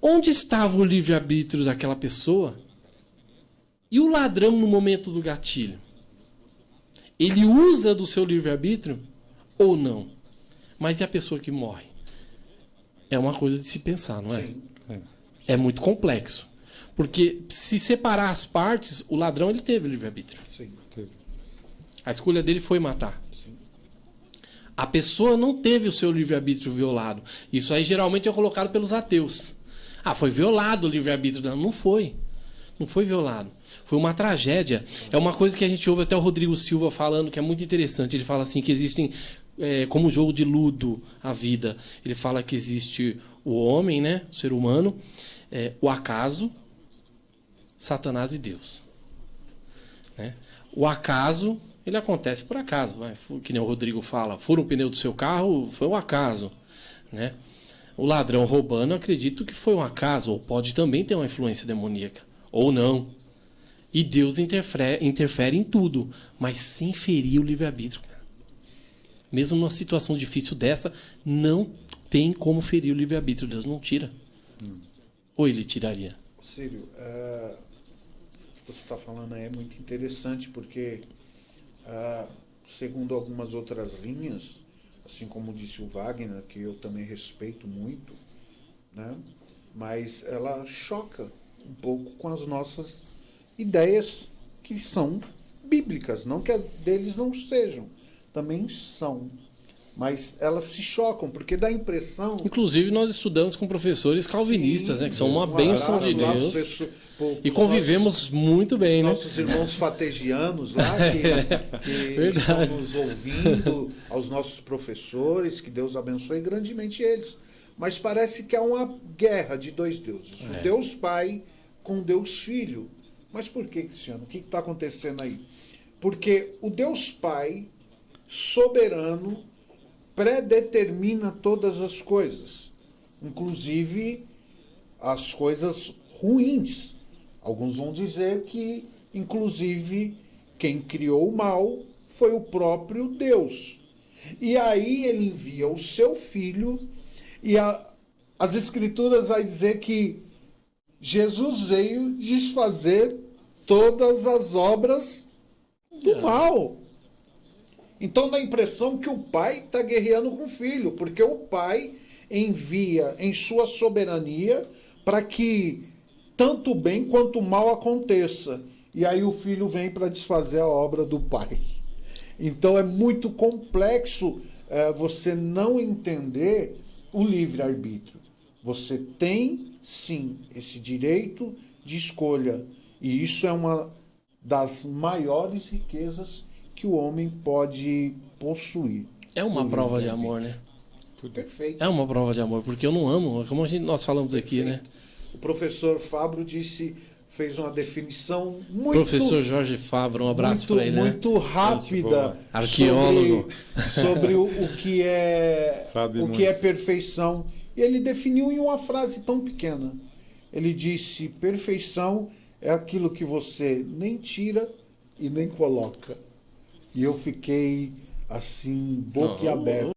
onde estava o livre-arbítrio daquela pessoa? E o ladrão no momento do gatilho? Ele usa do seu livre-arbítrio ou não? Mas e a pessoa que morre? É uma coisa de se pensar, não é? Sim. É muito complexo. Porque se separar as partes, o ladrão ele teve livre-arbítrio. Sim, teve. A escolha dele foi matar. Sim. A pessoa não teve o seu livre-arbítrio violado. Isso aí geralmente é colocado pelos ateus. Ah, foi violado o livre-arbítrio dela. Não foi. Não foi violado. Foi uma tragédia. É uma coisa que a gente ouve até o Rodrigo Silva falando, que é muito interessante. Ele fala assim que existem, como jogo de ludo, a vida. Ele fala que existe o homem, né, o ser humano, o acaso, Satanás e Deus. Né? O acaso, ele acontece por acaso. Vai. Que nem o Rodrigo fala, fura o pneu do seu carro, foi um acaso. Né? O ladrão roubando, eu acredito que foi um acaso, ou pode também ter uma influência demoníaca. Ou não. E Deus interfere em tudo, mas sem ferir o livre-arbítrio. Mesmo numa situação difícil dessa, não tem como ferir o livre-arbítrio. Deus não tira. Ou ele tiraria? Círio, o que você está falando aí é muito interessante, porque, segundo algumas outras linhas, assim como disse o Wagner, que eu também respeito muito, né, mas ela choca um pouco com as nossas ideias que são bíblicas, não que deles não sejam, também são, mas elas se chocam, porque dá a impressão... Inclusive nós estudamos com professores calvinistas, Sim, né, que são uma bênção de Deus, e convivemos muito bem, né? Nossos irmãos fategianos lá, que estão nos ouvindo, aos nossos professores, que Deus abençoe grandemente eles. Mas parece que há uma guerra de dois deuses, o Deus Pai com o Deus Filho. Mas por que, Cristiano? O que está acontecendo aí? Porque o Deus Pai, soberano, predetermina todas as coisas, inclusive as coisas ruins. Alguns vão dizer que, inclusive, quem criou o mal foi o próprio Deus. E aí ele envia o seu Filho, e as Escrituras vai dizer que Jesus veio desfazer todas as obras do mal. Então dá a impressão que o pai está guerreando com o filho, porque o pai envia em sua soberania para que tanto o bem quanto o mal aconteça. E aí o filho vem para desfazer a obra do pai. Então é muito complexo você não entender o livre-arbítrio. Você tem, sim, esse direito de escolha. E isso é uma das maiores riquezas que o homem pode possuir. É uma prova de amor, né? Perfeito. É uma prova de amor, porque eu não amo, como nós falamos aqui, né? O professor Fabro fez uma definição muito... Professor Jorge Fabro, um abraço para ele, muito né? rápida. Arqueólogo. Sobre o que é perfeição. E ele definiu em uma frase tão pequena. Ele disse, perfeição é aquilo que você nem tira e nem coloca. E eu fiquei assim, boquiaberto.